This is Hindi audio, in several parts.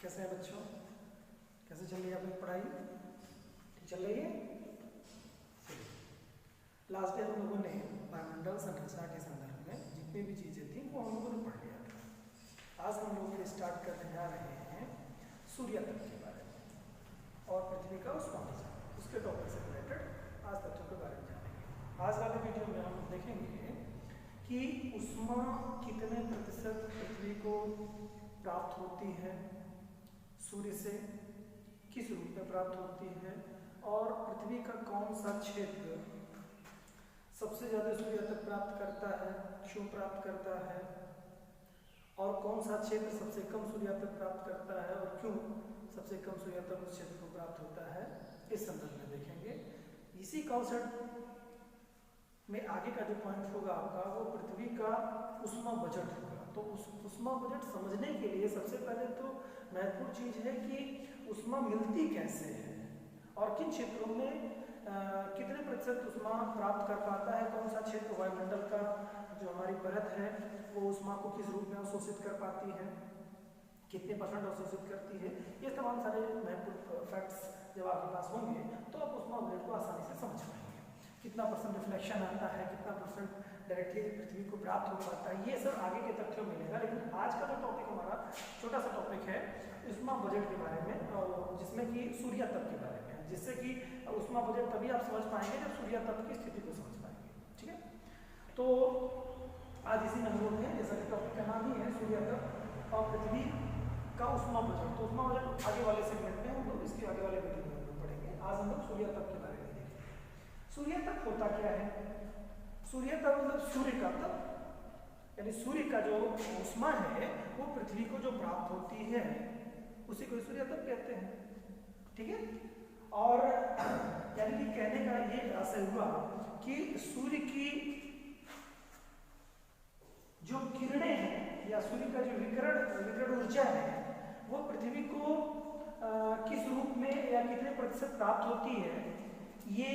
कैसे हैं बच्चों? कैसे चल रही है आपकी पढ़ाई? ठीक चल रही है? लास्ट डे हम लोगों ने वायुमंडल संरचना के संदर्भ में जितनी भी चीज़ें थी वो हम लोगों ने पढ़ लिया था। आज हम लोग स्टार्ट करने जा रहे हैं सूर्य तत्व के बारे में और पृथ्वी का उष्मा उसके टॉपिक से रिलेटेड आज तत्वों के बारे में जानेंगे। आज वाले वीडियो में हम देखेंगे कि उष्मा कितने प्रतिशत पृथ्वी को प्राप्त होती है सूर्य से, किस रूप में प्राप्त होती है और पृथ्वी का कौन सा क्षेत्र सबसे ज़्यादा सूर्य तक प्राप्त करता है, क्यों प्राप्त करता है, और कौन सा क्षेत्र सबसे कम सूर्य तक प्राप्त करता है और क्यों सबसे कम सूर्य तक उस क्षेत्र को प्राप्त होता है, इस संदर्भ में देखेंगे। इसी कॉन्सेप्ट में आगे का जो पॉइंट होगा आपका वो पृथ्वी का उष्मा बजट होगा। तो उस उष्मा बजट समझने के लिए सबसे पहले तो महत्वपूर्ण चीज़ है कि उष्मा मिलती कैसे है और किन क्षेत्रों में कितने प्रतिशत उष्मा प्राप्त कर पाता है, कौन सा क्षेत्र वायुमंडल का जो हमारी परत है वो उष्मा को किस रूप में अवशोषित कर पाती है, कितने परसेंट अवशोषित करती है। ये तमाम सारे महत्वपूर्ण फैक्ट्स जब आपके पास होंगे तो आप उष्मा बजट को आसानी से समझ पाएंगे। कितना परसेंट रिफ्लेक्शन आता है, कितना परसेंट डायरेक्टली पृथ्वी को प्राप्त हो पाता है, ये सब आगे के तथ्यों में मिलेगा। लेकिन आज का जो टॉपिक हमारा छोटा सा टॉपिक है उष्मा बजट के बारे में, जिसमें कि सूर्य तत्व के बारे में है, जिससे कि उष्मा बजट तभी आप समझ पाएंगे जब सूर्य तत्व की स्थिति को समझ पाएंगे। ठीक है, तो आज इसी में हम लोग हैं, जैसा कि टॉपिक का नाम ही है सूर्य तत्व और पृथ्वी का उष्मा बजट। तो उष्मा बजट आगे वाले सेगमेंट में हम लोग इसके आगे वाले वीडियो में हम लोग पढ़ेंगे। आज हम लोग सूर्य तत्व के बारे में देखेंगे। सूर्य तत्व होता क्या है? सूर्य तत्व मतलब सूर्य का तत्व, यानी सूर्य का जो उष्मा है वो पृथ्वी को जो प्राप्त होती है उसी को सूर्य तत्व कहते हैं। ठीक है, और यानी कि कहने का ये आशय हुआ कि सूर्य की जो किरणें हैं या सूर्य का जो विकिरण ऊर्जा है वो पृथ्वी को किस रूप में या कितने प्रतिशत प्राप्त होती है, ये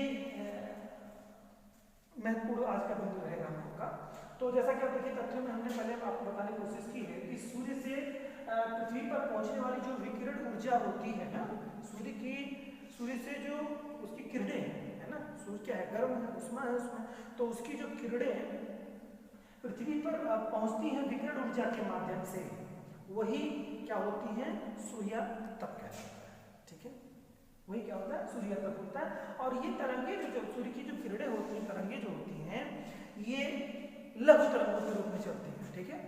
महत्वपूर्ण आज का बिंदु रहेगा हम लोग का। तो जैसा कि आप देखिए तथ्यों में हमने पहले आपको बताने की कोशिश की है कि सूर्य से पृथ्वी पर पहुंचने वाली जो विकिरण ऊर्जा होती है ना, सूर्य से जो उसकी किरणें है ना, सूर्य क्या है, गर्म है, उष्मा है उसमें, तो उसकी जो किरणें पृथ्वी पर पहुंचती हैं विकिरण ऊर्जा के माध्यम से, वही क्या होती है, सूर्य तत्व कहलाता है। ठीक है, वही क्या होता है, सूर्य तत्व होता है। और ये तरंगे जो सूर्य की जो किरणें होती हैं, तरंगे जो होती हैं, ये लघु तरंगों के रूप में चलती हैं। ठीक है,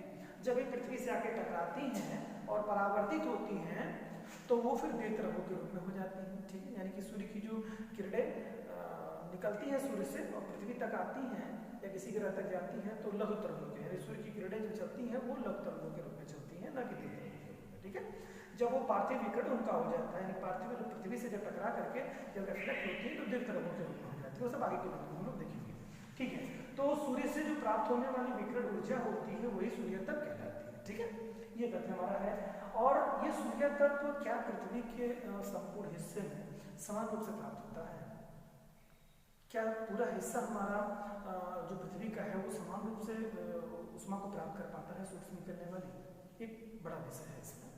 जब ये पृथ्वी से आके टकराती हैं और परावर्तित होती हैं तो वो फिर दीर्घ तरंगों के रूप में हो जाती हैं। ठीक है, यानी कि सूर्य की जो किरणें निकलती हैं सूर्य से और पृथ्वी तक आती हैं या किसी ग्रह तक जाती हैं तो लघु तरंगों के, यानी सूर्य की किरणें जो चलती हैं वो लघु तरंगों के रूप में चलती हैं, न कि दीर्घ तरंगों के रूप में। ठीक है, जब वो पार्थिव विकिरण उनका हो जाता है, यानी पार्थिव पृथ्वी से जब टकरा करके जब रिफ्लेक्ट होती है तो दीर्घ तरंगों के रूप में हो जाती है। वो सब आगे के रूप में हम लोग देखेंगे। ठीक है, तो सूर्य से जो प्राप्त होने वाली विकिरण ऊर्जा होती है वही सूर्य तत्व कहलाती है। ठीक है, ये तथ्य हमारा है। और ये सूर्य तत्व क्या पृथ्वी के संपूर्ण हिस्से में समान रूप से प्राप्त होता है? क्या पूरा हिस्सा हमारा जो पृथ्वी का है वो समान रूप से उष्मा को प्राप्त कर पाता है सूर्य से निकलने वाली? एक बड़ा विषय है इसमें,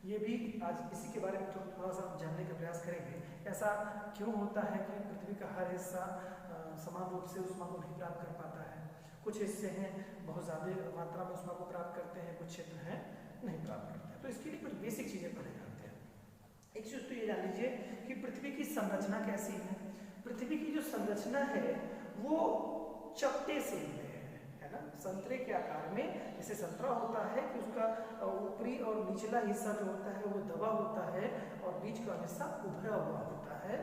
ये भी आज इसी के बारे में थोड़ा सा जानने का प्रयास करेंगे। ऐसा क्यों होता है कि पृथ्वी का हर हिस्सा समान रूप से उष्मा को नहीं प्राप्त कर पाता है? कुछ हिस्से हैं बहुत ज़्यादा मात्रा में उष्मा को प्राप्त करते हैं, कुछ क्षेत्र हैं नहीं प्राप्त करते हैं। तो इसके लिए कुछ बेसिक चीज़ें पढ़े जाते हैं। एक चीज़ तो ये जान लीजिए कि पृथ्वी की संरचना कैसी है। पृथ्वी की जो संरचना है वो चपटे से है ना, संतरे के आकार में। जैसे संतरा होता है कि उसका ऊपरी और निचला हिस्सा जो होता है वो दबा होता है और बीच का हिस्सा उभरा हुआ होता है,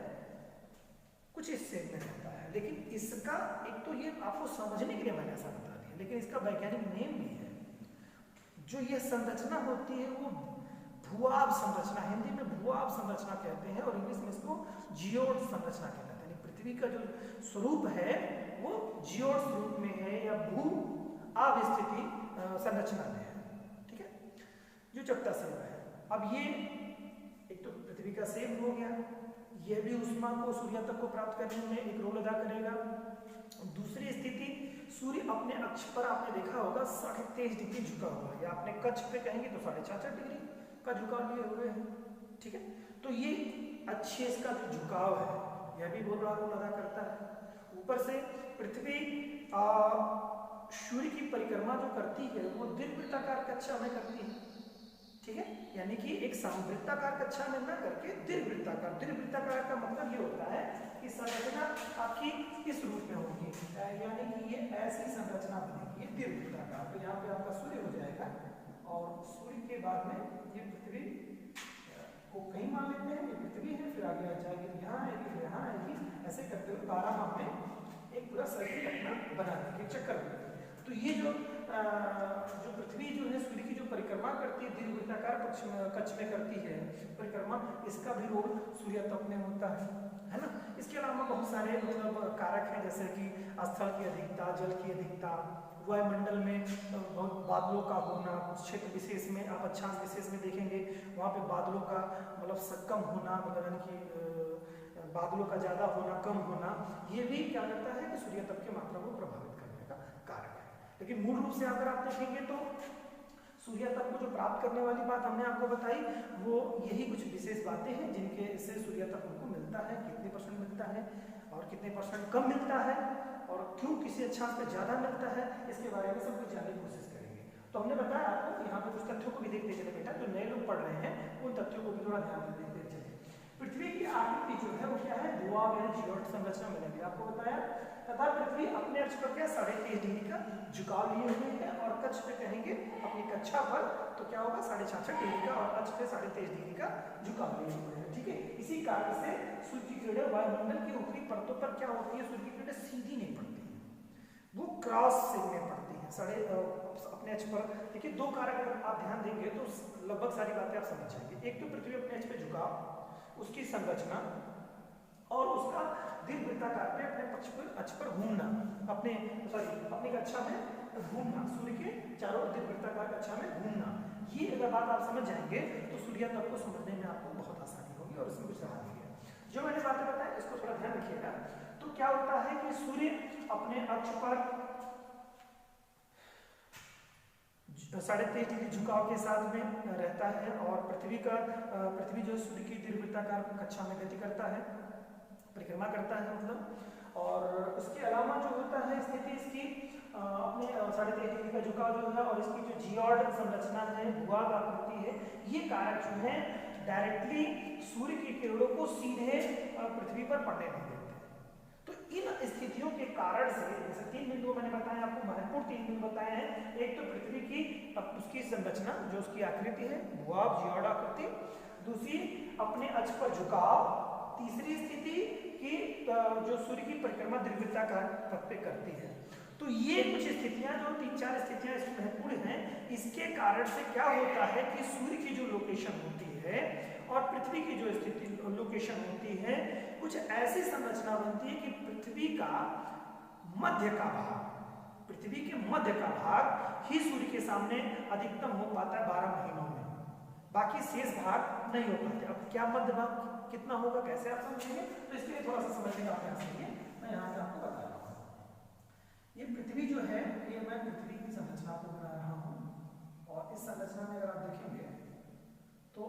कुछ इस शेप में रहता है। लेकिन इसका एक तो ये आपको समझने के लिए मैंने ऐसा बता दिया, लेकिन इसका वैज्ञानिक नेम भी है। जो ये संरचना होती है वो भूआब संरचना, हिंदी में भूआब संरचना कहते हैं और इंग्लिश में इसको जियोड संरचना कहते हैं। यानी पृथ्वी का जो स्वरूप है वो जियोड स्वरूप में है या भू आब स्थिति संरचना में है। ठीक है, जो चपटा सेब है। अब ये एक तो पृथ्वी का सेब हो गया, यह भी उष्मा को सूर्य तक को प्राप्त करने में एक रोल अदा करेगा। दूसरी स्थिति, सूर्य अपने अक्ष पर आपने देखा होगा 23.5 डिग्री झुका हुआ है, या अपने कक्ष पे कहेंगे तो 66.5 डिग्री, का झुकाव लिए हुए हैं, ठीक है। तो ये अच्छे इसका जो झुकाव है यह भी बहुत बड़ा रोल अदा करता है। ऊपर से पृथ्वी सूर्य की परिक्रमा जो करती है वो दीर्घवृत्ताकार कक्षा में करती है, ठीक है। यानी कि एक समवृत्ताकार कक्षा में ना करके दीर्घवृत्ताकार। दीर्घवृत्ताकार का मतलब ये होता है कि संरचना आपकी इस रूप में होगी, यानी कि ये ऐसी संरचना बनेगी, ये दीर्घवृत्ताकार। तो यहाँ पे आपका सूर्य हो जाएगा और सूर्य के बाद में ये पृथ्वी को कहीं मान लेते हैं, ये पृथ्वी है, फिर आगे आ जाएगी तो यहाँ आएगी, फिर यहाँ आएगी, ऐसे करते हुए 12 माह में एक पूरा सर्किल अपना बना देंगे, चक्कर बनाएंगे। तो ये जो पृथ्वी जो है सूर्य की जो परिक्रमा करती है दीर्घवृत्ताकार कक्ष में करती है परिक्रमा, इसका भी रोल सूर्य तप में होता है ना। इसके अलावा बहुत सारे मतलब कारक हैं, जैसे कि स्थल की अधिकता, जल की अधिकता, वायुमंडल में बहुत बादलों का होना, कुछ क्षेत्र विशेष में आप अक्षांश विशेष में देखेंगे वहाँ पे बादलों का मतलब कम होना, मतलब यानी कि बादलों का ज़्यादा होना, कम होना, ये भी क्या करता है कि सूर्य तप की मात्रा को प्रभावित करने का कारक है। लेकिन मूल रूप से अगर आप देखेंगे तो सूर्य तप को जो प्राप्त करने वाली बात हमने आपको बताई वो यही कुछ विशेष बातें हैं जिनके से सूर्य तप हमको मिलता है, कितने % मिलता है और कितने % कम मिलता है और क्यों किसी अक्षांश पे ज्यादा मिलता है, इसके बारे में सब कुछ जानने की कोशिश करेंगे। तो हमने बताया आपको यहाँ पे कुछ तथ्यों को भी देखते चले बेटा, जो नए लोग पढ़ रहे हैं उन तथ्यों को भी थोड़ा ध्यान से देखते चले। पृथ्वी की आकृति जो है वो क्या है, दुआब यानी जियोइड संरचना मैंने भी आपको बताया, तथा पृथ्वी अपने अक्ष पर क्या 23.5 डिग्री का झुकाव लिए हुए है और कक्ष पे कहेंगे अपनी कक्षा पर तो क्या होगा 66.5 डिग्री का और अक्ष पे 23.5 डिग्री का झुकाव लिए हुए हैं, ठीक है। इसी कारण से सूर्य की किरणें वायुमंडल की ऊपरी परतों पर क्या होती है, सूर्य की किरणें सीधी नहीं पड़ती है, वो क्रॉस में पड़ती है अपने अक्ष पर। देखिए दो कारक अगर आप ध्यान देंगे तो लगभग सारी बातें आप समझ जाएंगे। एक तो पृथ्वी अपने अक्ष पे झुकाव, उसकी संरचना और उसका दीर्घवृत्ताकार पे अपने अक्ष पर घूमना, अपनी कक्षा में घूमना, सूर्य के चारों दीर्घवृत्ताकार कक्षा में घूमना, ये अगर बात आप समझ जाएंगे तो सूर्य तप को समझने में आपको बहुत आसानी होगी और इसमें कुछ रहा नहीं है। जो मैंने बातें बताया इसको थोड़ा ध्यान रखिएगा। तो क्या होता है कि सूर्य अपने अक्ष पर 23.5 डिग्री झुकाव के साथ में रहता है और पृथ्वी जो सूर्य की दीर्घवृत्ताकार कक्षा में गति करता है, परिक्रमा करता है मतलब। और इसके अलावा जो होता है स्थिति इसकी अपने 23.5 डिग्री का झुकाव जो है और इसकी जो जियोइड संरचना है, भूभाग आकृति है, ये कारक जो है डायरेक्टली सूर्य की किरणों को सीधे पृथ्वी पर पड़ने नहीं देते। तो इन स्थितियों के कारण से जैसे 3 बिंदु मैंने बताया आपको, महत्वपूर्ण 3 बिंदु बताए हैं। एक तो पृथ्वी की उसकी संरचना जो उसकी आकृति है, भूभाग जियोइड आकृति, दूसरी अपने अक्ष पर झुकाव, तीसरी स्थिति कि जो सूर्य की परिक्रमा दीर्घवृत्ताकार पथ पे करती है। तो ये कुछ स्थितियां जो 3-4 स्थितियां इसमें महत्वपूर्ण हैं, इसके कारण से क्या होता है कि सूर्य की जो लोकेशन होती है और पृथ्वी की जो स्थिति लोकेशन होती है, कुछ ऐसी संरचना बनती है कि पृथ्वी का मध्य का भाग, पृथ्वी के मध्य का भाग ही सूर्य के सामने अधिकतम हो पाता है 12 महीनों में, बाकी शेष भाग नहीं हो पाते। अब क्या मध्य भाग कितना होगा कैसे आप समझेंगे, तो इसके लिए थोड़ा सा समझने का प्रयास करिए। मैं यहाँ पे आपको बता रहा हूँ, ये पृथ्वी जो है ये मैं पृथ्वी की संरचना को बना रहा हूँ और इस संरचना में अगर आप देखेंगे तो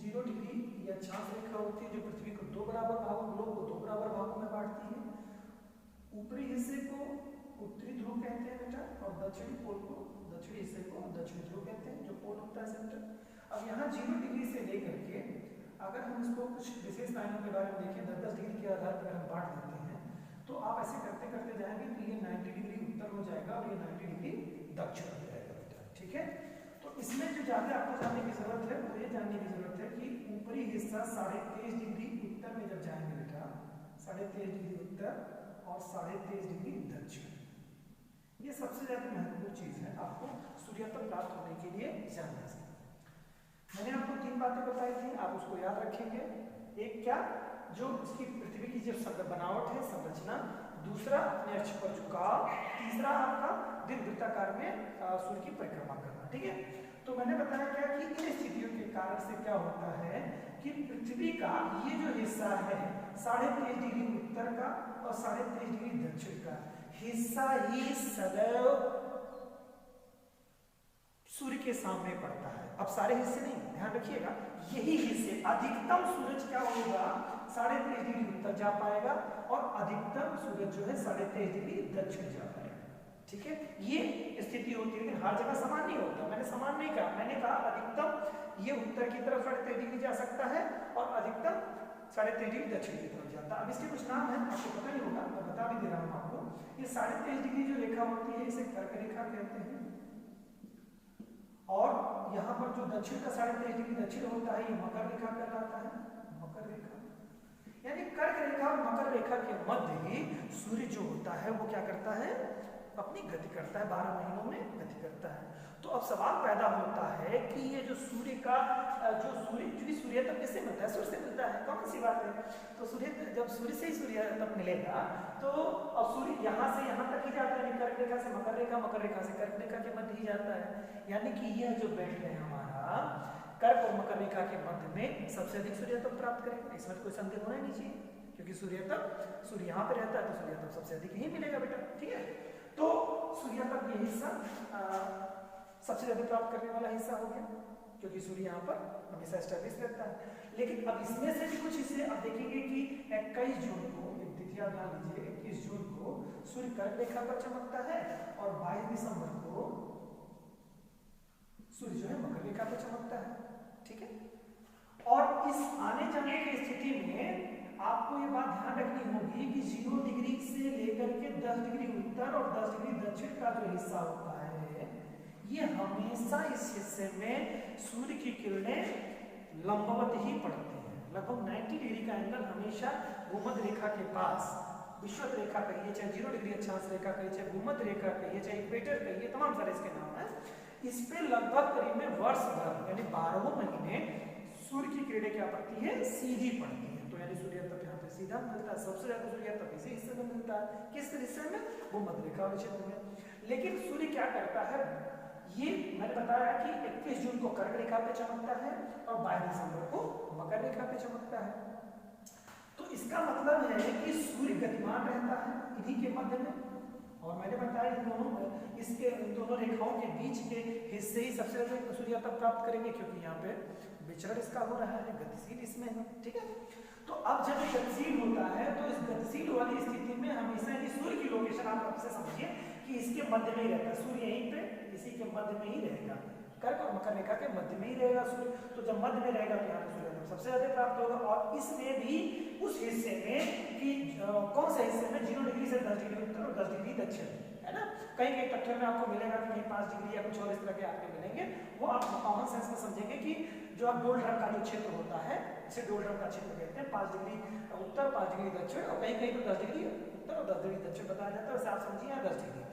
0 डिग्री ये अक्षांश रेखा होती है जो पृथ्वी को 2 बराबर भागों, ग्लोब को 2 बराबर भागों में बांटती है। ऊपरी हिस्से को उत्तरी ध्रुव कहते हैं बेटा और दक्षिणी पोल को, दक्षिणी हिस्से को दक्षिणी ध्रुव कहते हैं, जो पोल होता है सेंटर। अब यहाँ 0 डिग्री से लेकर के अगर हम इसको कुछ विशेष लाइनों के बारे में देखें, 10-10 डिग्री के आधार पर हम बांट देते हैं तो आप ऐसे करते करते जाएंगे तो ये 90 डिग्री उत्तर हो जाएगा और ये 90 डिग्री दक्षिण हो जाएगा बेटा, ठीक है। तो इसमें जो ज्यादा आपको जानने की जरूरत है वो ये जानने की जरूरत है कि ऊपरी हिस्सा 23.5 डिग्री उत्तर में जब जाएंगे बेटा, 23.5 डिग्री उत्तर और 23.5 डिग्री दक्षिण, ये सबसे ज्यादा महत्वपूर्ण चीज है आपको सूर्य तप प्राप्त होने के लिए जानना चाहिए। मैंने आपको 3 बातें बताई थी, आप उसको याद रखेंगे। एक क्या, जो इसकी पृथ्वी की जो बनावट है, संरचना, दूसरा अपने अक्ष पर झुकाव, तीसरा आपका दीर्घवृत्ताकार में सूर्य की परिक्रमा करना, ठीक है। तो मैंने बताया क्या कि इन स्थितियों के कारण से क्या होता है कि पृथ्वी का ये जो हिस्सा है 23.5 डिग्री उत्तर का और 23.5 डिग्री दक्षिण का हिस्सा ही सदैव सूर्य के सामने पड़ता है। अब सारे हिस्से नहीं, ध्यान रखिएगा, यही हिस्से अधिकतम सूरज क्या होगा 23.5 डिग्री उत्तर जा पाएगा और अधिकतम सूरज जो है 23.5 डिग्री दक्षिण जा पाएगा। ठीक है, ये स्थिति होती है, लेकिन हर जगह समान नहीं होता। मैंने समान नहीं कहा, मैंने कहा अधिकतम ये उत्तर की तरफ 23.5 डिग्री जा सकता है और अधिकतम 23.5 डिग्री दक्षिण की तरफ जाता है। अब इसके कुछ नाम है, आपको पता नहीं होगा, मैं बता भी दे रहा हूँ आपको। ये 23.5 डिग्री जो रेखा होती है इसे कर्क रेखा कहते हैं, और यहाँ पर जो दक्षिण का 23.5 डिग्री दक्षिण होता है ये मकर रेखा कहलाता है, मकर रेखा। यानी कर्क रेखा और मकर रेखा के मध्य ही सूर्य जो होता है वो क्या करता है, अपनी गति करता है, 12 महीनों में गति करता है। तो अब सवाल पैदा होता है कि ये जो सूर्य का जो सूर्य तब किससे मिलता है, सूर्य से मिलता है, कौन सी बात है। तो सूर्य जब सूर्य से ही सूर्य तब मिलेगा तो अब सूर्य यहाँ से यहाँ तक ही जाता है, कर्क रेखा से मकर रेखा, मकर रेखा से कर्क रेखा के मध्य ही जाता है। यानी कि यह जो बेल्ट है हमारा कर्क और मकर रेखा के मध्य में सबसे अधिक सूर्य तब प्राप्त करेगा। इसमें कोई संदेह होना ही नहीं चाहिए, क्योंकि सूर्य यहाँ पे रहता है तो सूर्य तब सबसे अधिक ही मिलेगा बेटा। ठीक है, तो सूर्य तक ये हिस्सा सबसे ज्यादा प्राप्त करने वाला हिस्सा हो गया, क्योंकि सूर्य यहाँ पर हमेशा स्टेब्लिश रहता है। लेकिन अब इसमें से भी कुछ हिस्से अब देखेंगे कि 21 जून को, एक तिथियां मान लीजिए, 21 जून को सूर्य कर्क रेखा पर चमकता है और 22 दिसंबर को सूर्य जो है मकर रेखा पर चमकता है। ठीक है, और इस आने जाने की स्थिति में आपको ये बात ध्यान रखनी होगी कि 0 डिग्री से लेकर के 10 डिग्री उत्तर और 10 डिग्री दक्षिण का जो हिस्सा होता है ये हमेशा इस हिस्से में सूर्य की किरणें लंबवत ही पड़ती हैं। लगभग 90 डिग्री का एंगल हमेशा भूमध्य रेखा के पास, विषुवत रेखा कहिए, चाहे 0 डिग्री अक्षांश रेखा कहिए, चाहे भूमध्य रेखा कहिए, चाहे इक्वेटर कहिए, तमाम सारे इसके नाम है। इस पे लगभग करीब में वर्ष भर यानी 12 महीने सूर्य की किरणें क्या पड़ती है, सीधी पड़ती है। तो यानी सूर्य तब यहाँ पे सीधा मिलता है, सबसे ज्यादा सूर्य तब इसी हिस्से में मिलता है। किस हिस्से में, भूमध्य रेखा वाले क्षेत्र में। लेकिन सूर्य क्या करता है, ये मैंने बताया कि 21 जून को कर्क रेखा पे चमकता है और 22 दिसंबर को मकर रेखा पे चमकता है। तो इसका मतलब है कि सूर्य गतिमान रहता है इन्हीं के मध्य में, और मैंने बताया इन दोनों रेखाओं के बीच के हिस्से ही सबसे ज्यादा सूर्य तब प्राप्त करेंगे, क्योंकि यहाँ पे विचरण इसका हो रहा है, गतिशील इसमें है। ठीक है, तो अब जब ये गतिशील होता है तो इस गतिशील वाली स्थिति में हमेशा सूर्य की लोकेशन आप आपसे समझिए कि इसके मध्य में ही रहता है सूर्य, यहीं पे इसी के मध्य में ही रहेगा, कर्क और मकर रेखा के मध्य में ही रहेगा सूर्य। तो जब मध्य में रहेगा तो यहाँ पे सूर्य सबसे ज्यादा प्राप्त होगा। और इसमें भी उस हिस्से में कि कौन से हिस्से में 0 डिग्री से 10 डिग्री उत्तर और 10 डिग्री दक्षिण, है ना। कहीं कहीं तथ्यों में आपको मिलेगा कि कहीं 5 डिग्री या कुछ और इस तरह के आपके मिलेंगे, वो आप कॉमन सेंस में समझेंगे कि जो आप डोल ड्रम का जो क्षेत्र होता है, इसे डोल ड्रम का क्षेत्र कहते हैं, 5 डिग्री उत्तर 5 डिग्री दक्षिण, और कहीं कहीं तो 10 डिग्री उत्तर और 10 डिग्री दक्षिण बताया जाता है। वैसे आप समझिए यहाँ 10 डिग्री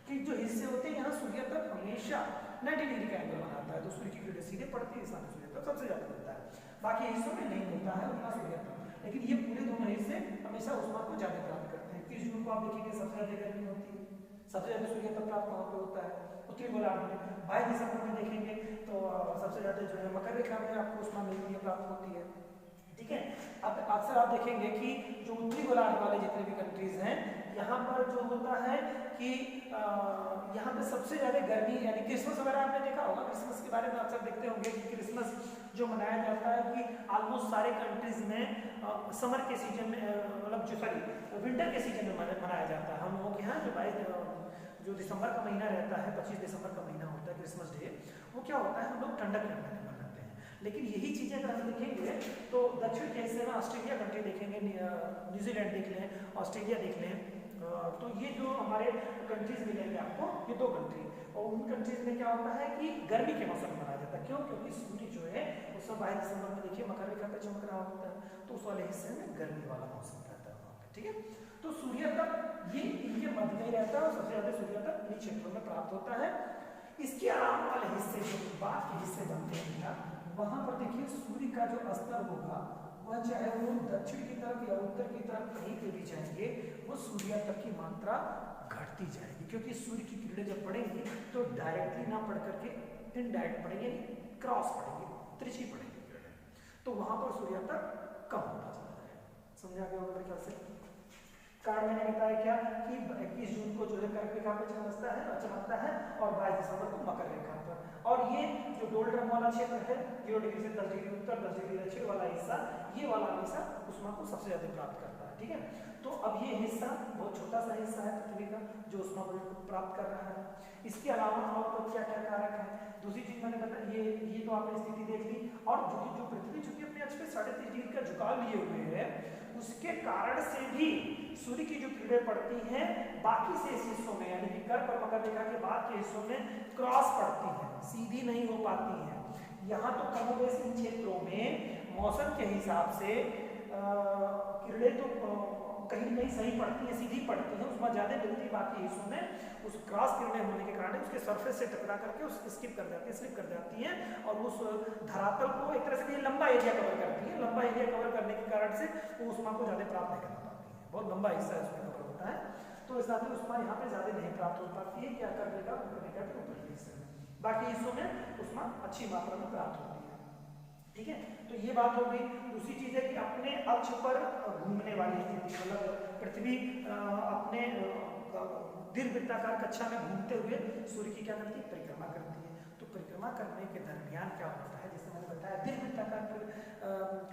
कि जो हिस्से होते हैं यहाँ सूर्य तक हमेशा 90 डिग्री का एंगल बनाता है, तो सूर्य की किरणें सीधे पड़ती है, इसलिए सूर्य तक सबसे ज्यादा मिलता है। बाकी हिस्सों में नहीं होता है उतना सूर्य तक, लेकिन ये पूरे दोनों हिस्से हमेशा ऊष्मा को ज्यादा प्राप्त करते हैं। 21 जून को आप देखेंगे सबसे ज्यादा गर्मी होती है, सबसे ज्यादा सूर्य तक प्राप्त वहाँ पे होता है उत्तरी गोलार्ध में। 22 दिसंबर में देखेंगे तो सबसे ज्यादा जो है मकर रेखा में आपको ऊष्मा मिलती है, प्राप्त होती है। ठीक है, अब अक्सर आप देखेंगे कि जो उत्तरी गोलार्ध वाले जितने भी कंट्रीज हैं यहाँ पर जो होता है कि यहाँ पे सबसे ज्यादा गर्मी, यानी क्रिसमस वगैरह आपने देखा होगा, क्रिसमस के बारे में अक्सर देखते होंगे कि क्रिसमस जो मनाया जाता है कि ऑलमोस्ट सारे कंट्रीज में समर के सीजन में, मतलब जो सॉरी विंटर के सीजन में मनाया जाता है। हम लोगों के यहाँ जो दिसंबर का महीना रहता है, 25 दिसंबर का महीना होता है क्रिसमस डे, वो क्या होता है, हम लोग ठंडक में मनाते हैं। लेकिन यही चीजें अगर हम देखेंगे तो दक्षिण के हिस्से में ऑस्ट्रेलिया कंट्री देखेंगे, न्यूजीलैंड देख लें, ऑस्ट्रेलिया देख लें, तो ये जो हमारे कंट्रीज मिलेंगे आपको, ये 2 कंट्री, और उन कंट्रीज में क्या होता है कि गर्मी के मौसम में मनाया जाता है। क्यों? क्योंकि सूर्य जो है उस समय 22 दिसंबर में देखिए मकर रेखा पे चमक रहा होता है, तो उस वाले हिस्से में गर्मी वाला मौसम रहता है वहाँ पे। ठीक है, तो सूर्य तक ये इनके मध्य में ही रहता है और सबसे ज्यादा सूर्य तक इन क्षेत्रों में प्राप्त होता है। इसके अलावा वाले हिस्से जो बाद के हिस्से बनते हैं वहां पर देखिए सूर्य का जो स्तर होगा वह चाहे वो दक्षिण की तरफ या उत्तर की तरफ कहीं पे भी जाएंगे, वो सूर्य तक की मात्रा घटती जाएगी, क्योंकि सूर्य की किरणें जब पड़ेंगी तो डायरेक्टली ना पड़ करके इनडायरेक्ट पड़ेंगे, क्रॉस पड़ेंगे, तिरछी पड़ेंगी किरणें, तो वहां पर सूर्य तक कम होता चला जाएगा। समझा गया होगा मेरे ख्याल से। कारण मैंने बताया क्या कि 21 जून को जो है कर्क रेखा पे चमकता है और 22 दिसंबर को मकर रेखा पर। और ये जो डोल्ड्रम वाला क्षेत्र है 0 डिग्री से 10 डिग्री उत्तर 10 डिग्री दक्षिण वाला हिस्सा, ये वाला हमेशा ऊष्मा को सबसे ज्यादा प्राप्त करता है। ठीक है, तो अब ये हिस्सा बहुत छोटा सा हिस्सा है पृथ्वी का जो ऊष्मा को प्राप्त कर रहा है। इसके अलावा और तो क्या क्या कारक है, दूसरी चीज मैंने बताया, ये तो आपने स्थिति देख ली। और जो पृथ्वी चूंकि अपने अक्ष पे 3.5 डिग्री का झुकाव लिए हुए है, उसके कारण से भी सूर्य की जो किरणें पड़ती हैं बाकी शेष हिस्सों में, यानी कि कर्क और मकर रेखा के बाद के हिस्सों में क्रॉस पड़ती है, सीधी नहीं हो पाती है। यहाँ तो कमोबेश इन क्षेत्रों में मौसम के हिसाब से किरणें तो कहीं नहीं सही पड़ती है, सीधी पड़ती है, उसमें ज्यादा मिलती है, बाकी हिस्सों में उस क्रॉस किरणें होने के कारण उसके सरफेस से टकरा करके उस स्लिप कर जाती है और उस धरातल को एक तरह से लंबा एरिया कवर करती है। लंबा एरिया कवर करने के कारण से वो ऊष्मा को ज्यादा प्राप्त नहीं कर पाती है, बहुत लंबा हिस्सा उसमें कवर होता है, तो इस हिसाब से ऊष्मा यहाँ पे ज्यादा नहीं प्राप्त हो पाती है, क्या कर लेगा के ऊपर हिस्से में, बाकी हिस्सों में ऊष्मा अच्छी मात्रा में प्राप्त होती है। ठीक है, तो ये बात हो गई। दूसरी चीज है कि अपने अक्ष पर घूमने वाली स्थिति, मतलब पृथ्वी अपने दीर्घवृत्ताकार कक्षा में घूमते हुए सूर्य की क्या करती है, परिक्रमा करती है। तो परिक्रमा करने के दरमियान क्या होता है, जैसे मैंने बताया दीर्घवृत्ताकार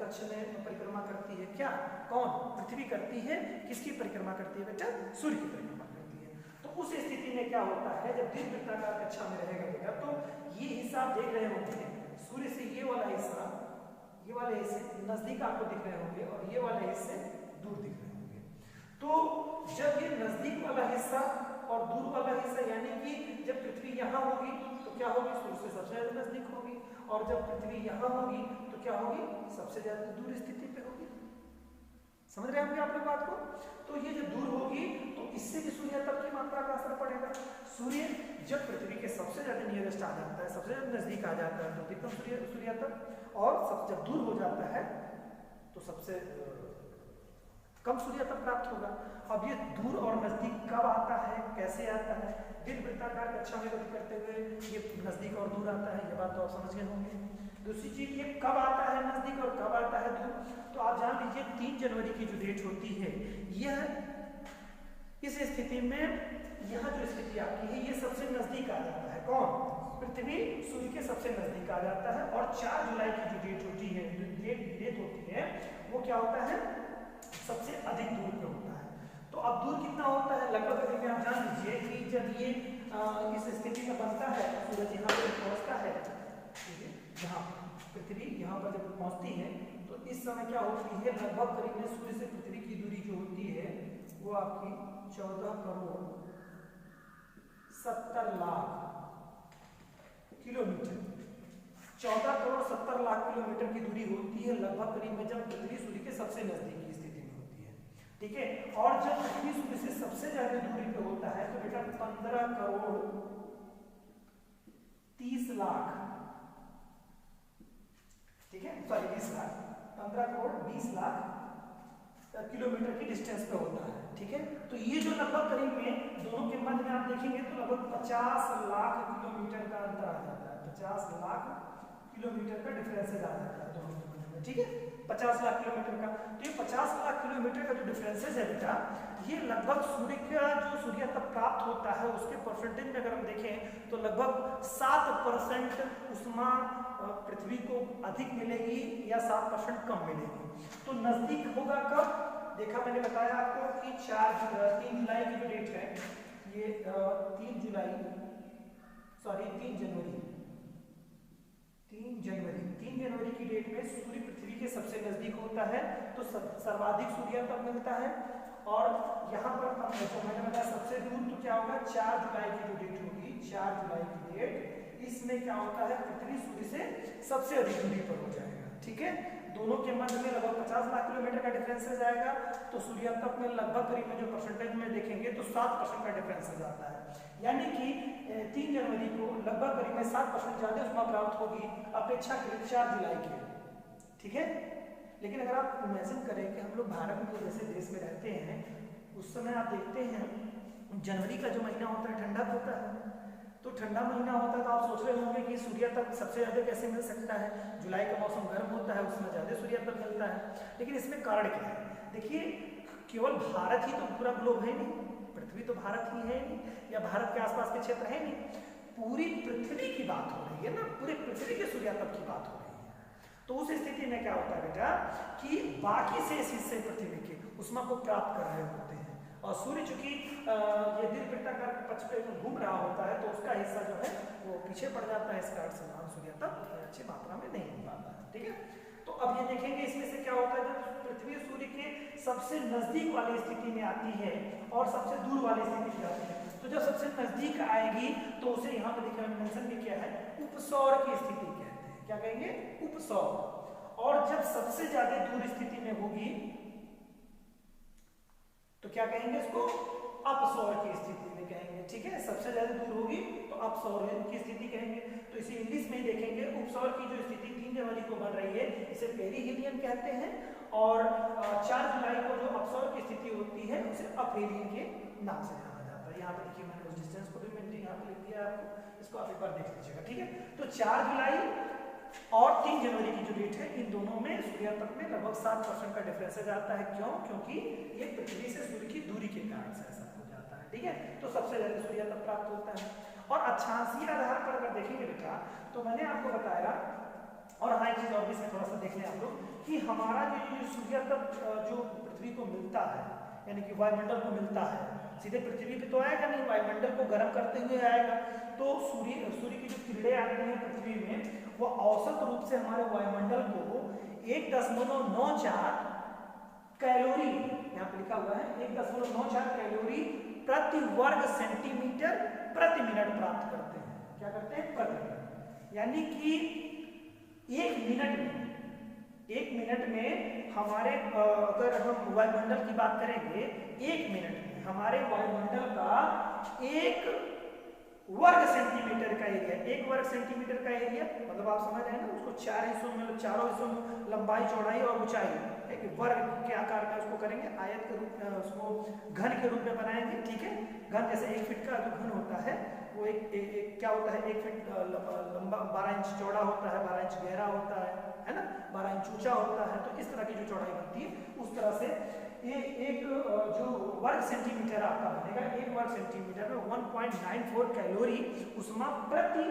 कक्ष में परिक्रमा करती है, क्या कौन, पृथ्वी करती है, किसकी परिक्रमा करती है बेटा, सूर्य की परिक्रमा करती है। तो उस स्थिति में क्या होता है, जब दीर्घवृत्ताकार कक्षा में रहेगा बेटा, तो ये हिस्सा आप देख रहे होंगे सूर्य से ये वाला हिस्सा, ये वाले हिस्से नजदीक आपको दिख रहे होंगे और ये वाले हिस्से दूर दिख रहे होंगे। तो जब ये नजदीक वाला हिस्सा और दूर वाला हिस्सा, यानी कि जब पृथ्वी यहाँ होगी तो क्या होगी, सूर्य से सबसे ज्यादा नजदीक होगी, और जब पृथ्वी यहाँ होगी तो क्या होगी, सबसे ज्यादा दूर स्थिति पे होगी। समझ रहे होंगे आप लोग बात को। तो ये जब दूर होगी तो इससे भी सूर्यातप की मात्रा का असर पड़ेगा। सूर्य जब पृथ्वी के सबसे ज्यादा नियरेस्ट आ जाता है, सबसे ज्यादा नजदीक आ जाता है तो अधिकतम सूर्यातप, और जब दूर हो जाता है तो सबसे कम सूर्यातप प्राप्त होगा। अब ये दूर और नजदीक कब आता है, कैसे आता है, दीर्घवृत्ताकार कक्षा में गति करते हुए ये नजदीक और दूर आता है, ये बात तो आप समझ गए होंगे। दूसरी चीज ये कब आता है नजदीक और कब आता है दूर, तो आप जान लीजिए 3 जनवरी की जो डेट होती है, यह इस स्थिति में यहाँ जो स्थिति आपकी है ये सबसे नजदीक आ जाता है, कौन, पृथ्वी सूर्य के सबसे नजदीक आ जाता है। और 4 जुलाई की जो डेट होती है, डेट होती है वो क्या होता है, सबसे अधिक दूर पे होता है। तो अब दूर कितना होता है, लगभग करीब आप जान लीजिए कि जब ये इस स्थिति में बनता है, सूरज यहाँ पर पहुँचता है, यहाँ पृथ्वी यहाँ पर जब पहुँचती है तो इस समय क्या होती है, लगभग करीब में सूर्य से पृथ्वी की दूरी जो होती है वो आपकी 14 करोड़ 70 लाख किलोमीटर, 14 करोड़ 70 लाख किलोमीटर की दूरी होती है लगभग करीब में, जब पृथ्वी सूर्य के सबसे नजदीक की स्थिति में होती है। ठीक है, और जब पृथ्वी सूर्य से सबसे ज्यादा दूरी पे होता है तो बेटा 15 करोड़ 30 लाख, ठीक है, सॉरी 20 लाख, 15 करोड़ 20 लाख किलोमीटर की डिस्टेंस पे होता है। ठीक है, तो ये जो लगभग करीब में दोनों के मध्य में आप देखेंगे तो लगभग 50 लाख किलोमीटर का अंतर आ जाता है, 50 लाख किलोमीटर का डिफरेंस आ जाता है दोनों के मध्य में। ठीक है, 50 लाख किलोमीटर का, तो ये 50 लाख किलोमीटर का जो डिफरेंसेस है बेटा, ये लगभग सूर्य का जो सूर्यातप प्राप्त होता है उसके परसेंटेज में अगर हम देखें तो लगभग 7% ऊष्मा पृथ्वी को अधिक मिलेगी या 7% कम मिलेगी। तो नजदीक होगा कब, देखा मैंने बताया आपको कि 3 जुलाई की जो डेट है ये 3 जनवरी की डेट में सूर्य पृथ्वी के सबसे नजदीक होता है तो सर्वाधिक सूर्यातप मिलता है। और यहाँ पर हम मैंने बताया सबसे दूर तो क्या होगा, 4 जुलाई की जो डेट होगी, 4 जुलाई की डेट, इसमें क्या होता है पृथ्वी सूर्य से सबसे अधिक दूरी पर हो जाएगा। ठीक है, दोनों के मध्य में लगभग 50 लाख किलोमीटर का डिफरेंस आ जाएगा, तो सूर्यातप में लगभग करीब में जो परसेंटेज में देखेंगे तो 7% का डिफरेंस आता है, यानी कि 3 जनवरी को लगभग करीब में 7% ज्यादा ऊष्मा प्राप्त होगी अपेक्षाकृत 4 जुलाई की। ठीक है, लेकिन अगर आप इमेजिन करें कि हम लोग भारत में जैसे देश में रहते हैं उस समय आप देखते हैं जनवरी का जो महीना होता है ठंडा होता है, तो ठंडा महीना होता है तो आप सोच रहे होंगे कि सूर्यातप सबसे ज्यादा कैसे मिल सकता है, जुलाई का मौसम गर्म होता है उसमें ज्यादा सूर्यातप मिलता है। लेकिन इसमें कारण क्या है, देखिए केवल भारत ही तो पूरा ग्लोब है नहीं, पृथ्वी तो भारत ही है नहीं या भारत के आसपास के क्षेत्र है नहीं, पूरी पृथ्वी की बात हो रही है ना, पूरे पृथ्वी के सूर्यातप की बात हो रही है, तो उस स्थिति में क्या होता है बेटा कि बाकी शेष हिस्से पृथ्वी के ऊष्मा को प्राप्त कर रहे होते हैं, और सूर्य चूंकि ये दीर्घवृत्ताकार पक्ष पे घूम रहा होता है तो उसका हिस्सा जो है वो पीछे पड़ जाता है, इसका अर्थ समान सूर्यातप अच्छी मात्रा में नहीं हो पाता है। ठीक है, तो अब ये देखेंगे इसमें से क्या होता है, जब पृथ्वी सूर्य के सबसे नजदीक वाली स्थिति में आती है और सबसे दूर वाली स्थिति में आती है, तो जब सबसे नजदीक आएगी तो उसे यहाँ पे देखिए मेंशन भी किया है, उपसौर की स्थिति कहते हैं। क्या कहेंगे? उपसौर। और जब सबसे ज्यादा दूर स्थिति में होगी तो क्या कहेंगे इसको? अपसौर की स्थिति में कहेंगे। ठीक है, सबसे ज्यादा दूर होगी तो अपसौर की स्थिति कहेंगे। तो इसे इंग्लिश में ही देखेंगे, उपसौर की जो स्थिति 3 जनवरी को बन रही है इसे पेरीहेलियन कहते हैं, और 4 जुलाई को जो अपसौर की स्थिति होती है उसे अपेरियन के नाम से जाना जाता है। यहाँ पे देखिए मैंने उस डिस्टेंस को भी मैंने यहाँ पे लिख दिया आपको, इसको आप एक बार देख लीजिएगा। ठीक है, तो 4 जुलाई और 3 जनवरी की जो डेट है इन दोनों में सूर्यातप में लगभग 7% का डिफरेंस आता है। क्यों? क्योंकि ये पृथ्वी से सूर्य की दूरी के कारण से ऐसा हो जाता है। ठीक है, तो सबसे ज्यादा सूर्यातप प्राप्त होता है। और अक्षांशीय आधार पर अगर देखेंगे बेटा तो मैंने आपको बताया, और हाँ एक चीज और भी इसमें थोड़ा सा देख लें आप लोग कि हमारा जो सूर्यातप जो पृथ्वी को मिलता है यानी कि वायुमंडल को मिलता है, सीधे पृथ्वी पे तो आएगा नहीं, वायुमंडल को गर्म करते हुए आएगा। तो सूर्य की जो किरणें आती हैं पृथ्वी में वो औसत रूप से हमारे वायुमंडल को 1.94 कैलोरी, यहाँ पे लिखा हुआ है 1.94 कैलोरी प्रति वर्ग सेंटीमीटर प्रति मिनट प्राप्त करते हैं। क्या करते हैं? प्रति मिनट। यानी कि एक मिनट में हमारे अगर हम वायुमंडल की बात करेंगे, 1 मिनट में हमारे वायुमंडल का 1 वर्ग सेंटीमीटर का एरिया, 1 वर्ग सेंटीमीटर का एरिया मतलब आप समझ रहे हैं ना, उसको 4 हिस्सों में, चारों हिस्सों में लंबाई, चौड़ाई और ऊंचाई एक वर्ग के आकार में उसको करेंगे, आयत के रूप में उसको घन के रूप में बनाएंगे। ठीक है, घन जैसे 1 फीट का जो घन होता है वो एक क्या होता है, 1 फीट लंबा, 12 इंच चौड़ा होता है, 12 इंच गहरा होता है ना, 12 इंच ऊंचा होता है। तो इस तरह की जो चौड़ाई बनती है उस तरह से ये एक जो वर्ग सेंटीमीटर आपका बनेगा, 1 वर्ग सेंटीमीटर में 1.94 कैलोरी ऊष्मा प्रति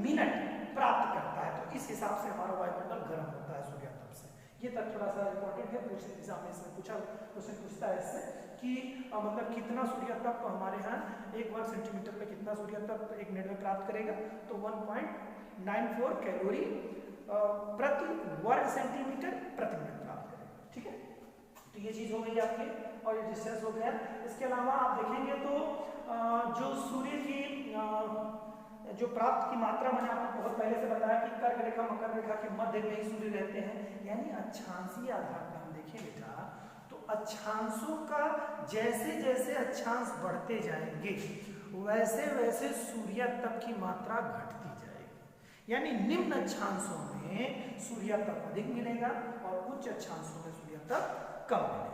मिनट प्राप्त करता है। तो इस हिसाब से हमारा वायुमंडल गर्म होता है सूर्यातप से। ये तक थोड़ा सा इंपॉर्टेंट है, पूछने एग्जाम में इसमें क्वेश्चन पूछता है इससे कि मतलब कितना सूर्यातप हमारे यहाँ 1 वर्ग सेंटीमीटर में कितना सूर्यातप 1 मिनट में प्राप्त करेगा, तो 1.94 कैलोरी प्रति वर्ग सेंटीमीटर प्रति मिनट प्राप्त करेगा। ठीक है, तो ये चीज हो गई आपकी, और ये डिस्टेंस हो गया। इसके अलावा आप देखेंगे तो जो सूर्य की जो प्राप्त की मात्रा मैंने आपको बहुत पहले से बताया कि कर्क रेखा मकर रेखा के मध्य में ही सूर्य रहते हैं, यानी अक्षांशीय आधार पर हम देखें बेटा तो अक्षांशों का जैसे जैसे अक्षांश बढ़ते जाएंगे वैसे वैसे सूर्यातप की मात्रा घटती जाएगी। यानी निम्न अक्षांशों में सूर्यातप अधिक मिलेगा और उच्च अक्षांशों में सूर्यातप कम मिलेगा।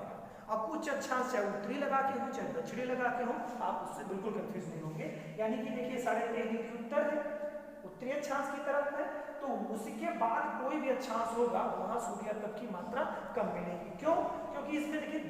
अब उच्च अक्षांश चाहे उत्तरी लगा के हो चाहे दक्षिणी लगा के हो, आप उससे बिल्कुल कंफ्यूज नहीं होंगे। यानी कि देखिए 13.5 डिग्री उत्तर है, उत्तरी अक्षांश की तरफ है, तो उसके बाद कोई भी अक्षांश होगा वहां सूर्यातप की मात्रा कम मिलेगी। क्यों? क्योंकि इसमें देखिए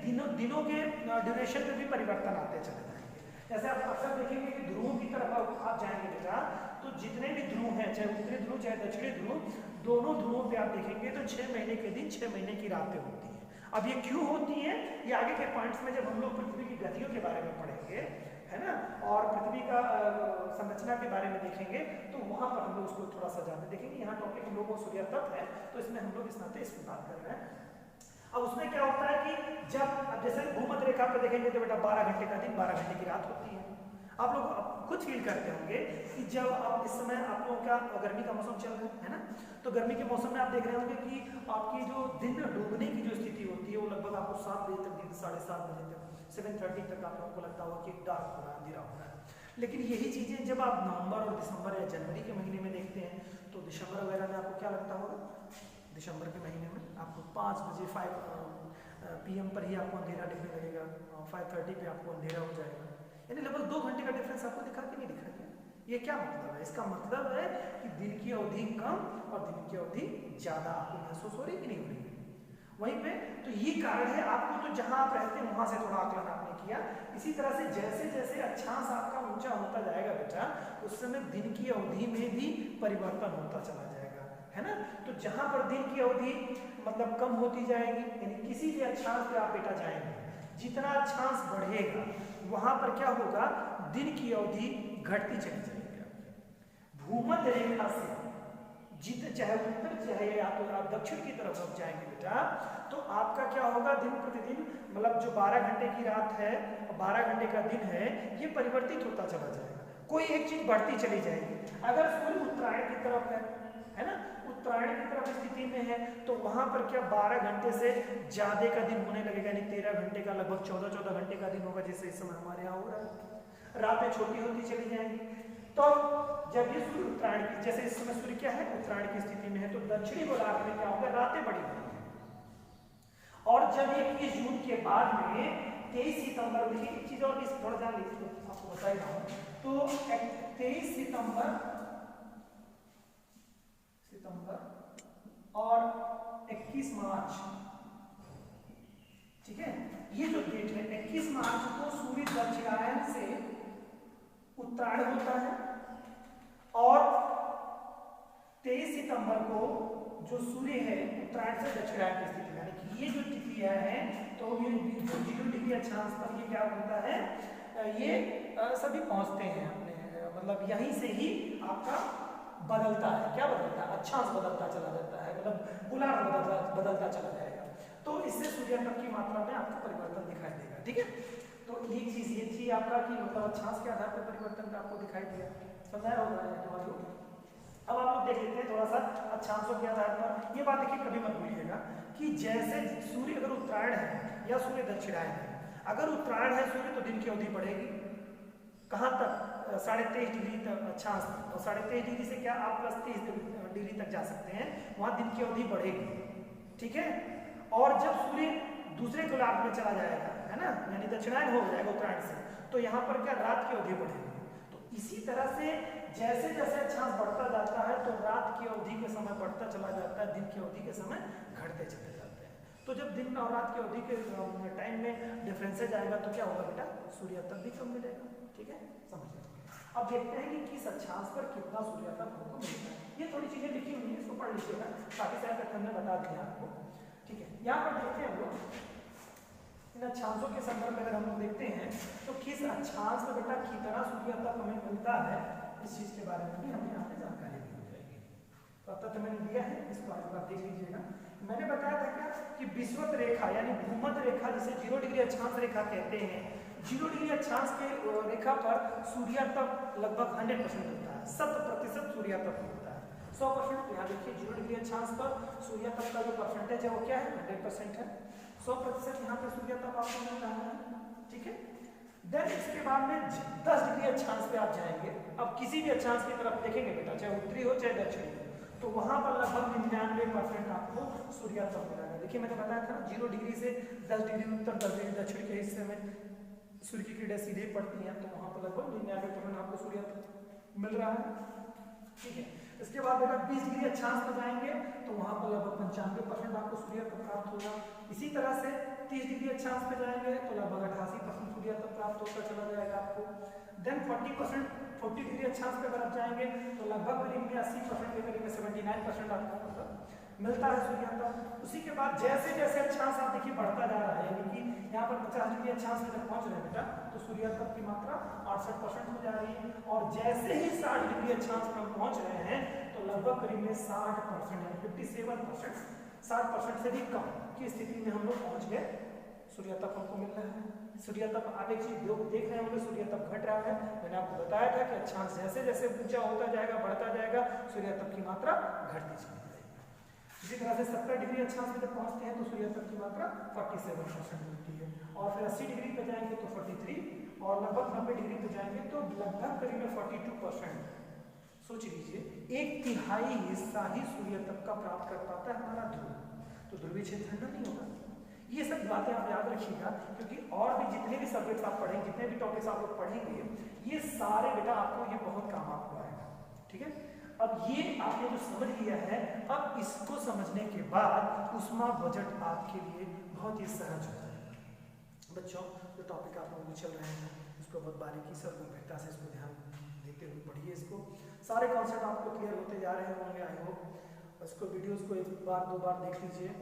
दिनों के ड्यूरेशन में भी परिवर्तन आते चले जाएंगे। जैसे आप अक्सर देखेंगे कि ध्रुवों की तरफ आप जाएंगे बेटा तो जितने भी ध्रुव हैं, चाहे उत्तरी ध्रुव चाहे दक्षिणी ध्रुव, दोनों ध्रुवों पे आप देखेंगे तो 6 महीने के दिन 6 महीने की रातें होती हैं। अब ये क्यों होती है, ये आगे के पॉइंट्स में जब हम लोग पृथ्वी की गतियों के बारे में पढ़ेंगे है ना, और पृथ्वी का संरचना के बारे में देखेंगे तो वहां पर हम लोग उसको थोड़ा सा ज्यादा देखेंगे। यहाँ टॉपिक हम लोग को सूर्यातप है तो इसमें हम लोग इस नाते इस पर बात कर रहे हैं। अब उसमें क्या होता है कि जब जैसे भूमध्य रेखा पर देखेंगे तो बेटा 12 घंटे का दिन 12 घंटे की रात होती है। आप लोग खुद फील करते होंगे कि जब आप इस समय आप लोगों का गर्मी का मौसम चल रहा है ना, तो गर्मी के मौसम में आप देख रहे होंगे कि आपकी जो दिन डूबने की जो स्थिति होती है वो लगभग आपको 7 बजे तक, दिन 7:30 बजे तक, 7:30 तक आप लोगों को लगता होगा कि डार्क हो रहा है, अंधेरा हो रहा है। लेकिन यही चीजें जब आप नवंबर और दिसंबर या जनवरी के महीने में देखते हैं तो दिसंबर वगैरह में आपको क्या लगता होगा, दिसंबर के महीने में आपको 5 बजे 5 PM पर ही आपको अंधेरा दिखने लगेगा, 5:30 पे आपको अंधेरा हो जाएगा। यानी लगभग 2 घंटे का डिफरेंस आपको दिखा कि नहीं दिखा गया। ये क्या मतलब है? इसका मतलब है कि दिन की अवधि कम और दिन की अवधि ज्यादा आपको महसूस हो रही कि नहीं हो रही। वहीं पे। तो ये कारण है आपको, तो जहां आप रहते हैं वहां से थोड़ा आकलन आपने किया। इसी तरह से जैसे जैसे अक्षांश आपका ऊंचा होता जाएगा बेटा, उस समय दिन की अवधि में भी परिवर्तन होता चला जाएगा, है ना। तो जहां पर दिन की अवधि मतलब कम होती जाएगी, यानी किसी भी अक्षांश पे आप बेटा जाएंगे, जितना अक्षांश बढ़ेगा वहां पर क्या होगा, दिन की अवधि घटती चली जाएगी। भूमध्य रेखा से जितने चाहे उत्तर चाहे या तो आप दक्षिण की तरफ आप जाएंगे बेटा, तो आपका क्या होगा, दिन प्रतिदिन मतलब जो 12 घंटे की रात है और 12 घंटे का दिन है, ये परिवर्तित होता चला जाएगा। कोई एक चीज बढ़ती चली जाएगी। अगर सूर्य उत्तरायण की तरफ है ना, उत्तरायण की तरफ स्थिति में है, तो वहां पर क्या 12 घंटे से ज्यादा का दिन होने लगेगा, यानी 13 घंटे का, लगभग 14 घंटे का दिन होगा, जैसे इस समय हमारे यहाँ हो रहा है। रातें छोटी होती चली जाएंगी। तो जब ये सूर्य उत्तरायण की, जैसे इस समय सूर्य क्या है, उत्तरायण की स्थिति में है, तो दक्षिणी गोलार्ध में क्या होगा, रातें बड़ी होंगी। और जब 21 जून के बाद में 23 सितंबर, देखिए एक चीज और इस थोड़ा ध्यान लीजिए, आपको बता ही रहा हूं, तो 23 सितंबर और 21 मार्च, ठीक है, ये जो डेट है 21 मार्च को सूर्य दक्षिणायन से उत्तरायण होता है, और 23 सितंबर को जो सूर्य है उत्तरायण से दक्षिणायन की स्थिति, यानी कि ये जो तिथियां हैं, तो ये 0 डिग्री अक्षांश पर ये क्या होता है, ये सभी पहुंचते हैं अपने, मतलब यहीं से ही आपका बदलता है, क्या बदलता है, अक्षांश बदलता चला जाता है, मतलब गोलार्ध बदलता चला जाएगा। तो इससे सूर्यातप की मात्रा में आपको परिवर्तन दिखाई देगा, ठीक है। तो एक चीज ये थी आपका कि मतलब अक्षांश के आधार पर परिवर्तन आपको दिखाई दिया, समझाया होगा। अब आप लोग देख लेते हैं थोड़ा सा अक्षांशों के आधार पर। ये बात देखिए कभी मत भूलिएगा कि जैसे सूर्य अगर उत्तरायण है या सूर्य दक्षिणायन है, अगर उत्तरायण है सूर्य तो दिन की अवधि बढ़ेगी, कहाँ तक, 23.5 डिग्री तक अक्षांश, और 23.5 डिग्री से क्या आप +30 डिग्री तक जा सकते हैं, वहां दिन की अवधि बढ़ेगी, ठीक है। और जब सूर्य दूसरे गोलार्ध में चला जाएगा, है ना, यानी दक्षिणायन हो जाएगा उत्तरायण से, तो यहाँ पर क्या रात की अवधि बढ़ेगी। तो इसी तरह से जैसे जैसे अक्षांश बढ़ता जाता है, तो रात की अवधि के समय बढ़ता चला जाता है, दिन की अवधि के समय घटते चले जाते हैं। तो जब दिन और रात की अवधि के टाइम में डिफरेंसेज आएगा, तो क्या होगा बेटा, सूर्यातप भी कम मिलेगा, ठीक है, समझ लीजिए। अब देखते हैं कि किस अक्षांश पर कितना सूर्यातप हमको मिलता है। ये थोड़ी चीजें लिखी हुई है, इसको पढ़ लीजिएगा, काफी सारे तक हमने बता दिया आपको, ठीक है। यहाँ पर देखते हैं हम लोग इन अक्षांशों के संदर्भ में अगर हम लोग देखते हैं, तो किस अक्षांश में बेटा कितना सूर्यातप हमें मिलता है, इस चीज के बारे में भी हमें यहाँ पे जानकारी दी हो जाएगी। तो अब तक मैंने दिया है, इसको एक बार देख लीजिएगा। मैंने बताया था क्या कि विषुवत रेखा यानी भूमध्य रेखा, जिसे 0 डिग्री अक्षांश रेखा कहते हैं, 0 डिग्री अक्षांश के रेखा पर सूर्यातप लगभग 100% होता है, 100% सूर्यातप होता है, 100%। तो यहाँ देखिए 0 डिग्री अक्षांश पर सूर्यातप का जो परसेंटेज है वो क्या है, 100% है, 100% यहाँ पे सूर्यातप आपको मिल रहा है, ठीक है। देन इसके बाद में 10 डिग्री अक्षांश पे आप जाएंगे। अब किसी भी अक्षांश की तरफ देखेंगे बेटा, चाहे उत्तरी हो चाहे दक्षिणी हो, तो वहां पर लगभग 99% आपको सूर्यातप मिलेगा। देखिए मैंने बताया था 0 डिग्री से 10 डिग्री उत्तर 10 डिग्री दक्षिण के हिस्से में सूर्य की किरणें सीधे पड़ती हैं, तो वहां पर लगभग 99% आपको सूर्यातप मिल रहा है, ठीक है। इसके बाद बेटा 20 डिग्री अक्षांश में जाएंगे, तो वहां पर लगभग 95% आपको सूर्यातप प्राप्त होगा। इसी तरह से 30 डिग्री अक्षांश में जाएंगे, तो लगभग 88% सूर्यातप प्राप्त होता चला जाएगा आपको। देन 40 डिग्री अक्षांश पे अगर आप जाएंगे, तो लगभग करीब में 80% के करीब में 79% आपको मतलब मिलता है सूर्यातप। उसी के बाद जैसे जैसे अक्षांश आप देखिए बढ़ता जा रहा है, यानी कि यहाँ पर 50 डिग्री अक्षांश में जब पहुंच रहे हैं बेटा, तो सूर्यातप की मात्रा 68% हो जा रही है, और जैसे ही 60 डिग्री अक्षांश पर हम पहुंच रहे हैं, तो लगभग करीब में 60% यानी 57%, 60% से भी कम की स्थिति में हम लोग पहुंच गए, सूर्यातप हमको मिल रहा है। सूर्यातप आप एक चीज देख रहे होंगे, सूर्यातप घट रहा है। मैंने आपको बताया था कि अक्षांश जैसे जैसे ऊंचा होता जाएगा, बढ़ता जाएगा, सूर्यातप की मात्रा घटती चली जाएगी। इसी तरह से 70 डिग्री अक्षांश में जब पहुंचते हैं, तो सूर्यातप की मात्रा 47% मिलती है, और फिर 80 डिग्री पे जाएंगे तो 43, और लगभग 90 डिग्री पे जाएंगे तो लगभग करीब में 42%। सोच लीजिए 1/3 हिस्सा ही सूर्यातप का प्राप्त कर पाता है हमारा ध्रुव, तो ध्रुवीय क्षेत्र ठंडा नहीं होगा। ये सब बातें आप याद रखिएगा, क्योंकि और भी जितने भी सब्जेक्ट्स आप पढ़ेंगे, जितने भी टॉपिक्स आप लोग पढ़ेंगे, ये सारे बेटा आपको ये बहुत काम आपको आएगा, ठीक है। अब ये आपने जो समझ लिया है, अब इसको समझने के बाद उष्मा बजट आपके लिए बहुत ही सहज हो जाएगा। बच्चों, जो टॉपिक आप लोग चल रहे हैं उसको बहुत बारीकी से और गंभीरता से इसको ध्यान देते हुए पढ़िए। इसको सारे कॉन्सेप्ट आपको क्लियर होते जा रहे होंगे आई होप। इसको वीडियोस को एक बार दो बार देख लीजिए,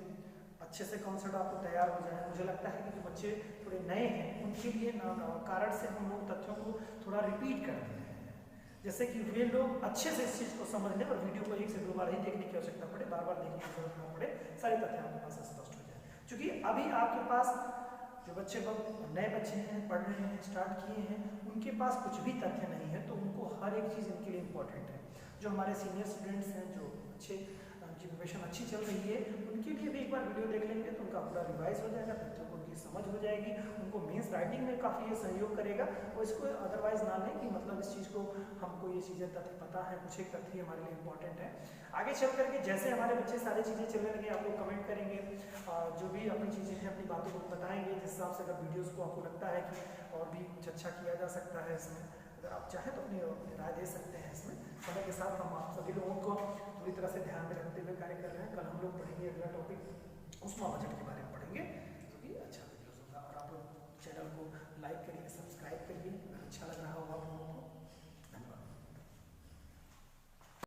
अच्छे से कॉन्सेप्ट आपको तैयार हो जाए। मुझे लगता है कि जो बच्चे थोड़े नए हैं उनके लिए कारण से हम लोग तथ्यों को थोड़ा रिपीट कर देते हैं, जैसे कि वे लोग अच्छे से इस चीज़ को समझ लें और वीडियो को एक से दो बार ही देखने की आवश्यकता पड़े, बार बार देखने की जरूरत ना पड़े, सारे तथ्य आपके पास स्पष्ट हो जाए। क्योंकि अभी आपके पास जो बच्चे नए बच्चे हैं, पढ़ रहे हैं, स्टार्ट किए हैं, उनके पास कुछ भी तथ्य नहीं है, तो उनको हर एक चीज़ इनके लिए इम्पोर्टेंट है। जो हमारे सीनियर स्टूडेंट्स हैं, जो अच्छे की प्रिपरेशन अच्छी चल रही है, उनके लिए भी एक बार वीडियो देख लेंगे तो उनका पूरा रिवाइज हो जाएगा, तथ्यों को उनकी समझ हो जाएगी, उनको मेंस राइटिंग में काफ़ी ये सहयोग करेगा। और इसको अदरवाइज ना लें कि मतलब इस चीज़ को हमको ये चीज़ें तथ्य पता है, कुछ एक तथ्य हमारे लिए इम्पोर्टेंट है। आगे चल करके जैसे हमारे बच्चे सारी चीज़ें चलने लगे, आप लोग कमेंट करेंगे, जो भी अपनी चीज़ें हैं अपनी बातों को बताएंगे, जिस हिसाब से अगर वीडियोज़ को आपको लगता है कि और भी कुछ अच्छा किया जा सकता है इसमें, अगर आप चाहें तो अपनी राय दे सकते हैं। इसमें समय के साथ हम आप सभी लोगों को पूरी तरह से ध्यान में रखते हुए कार्य कर रहे हैं। कल हम लोग पढ़ेंगे अगला टॉपिक उष्मा बजट के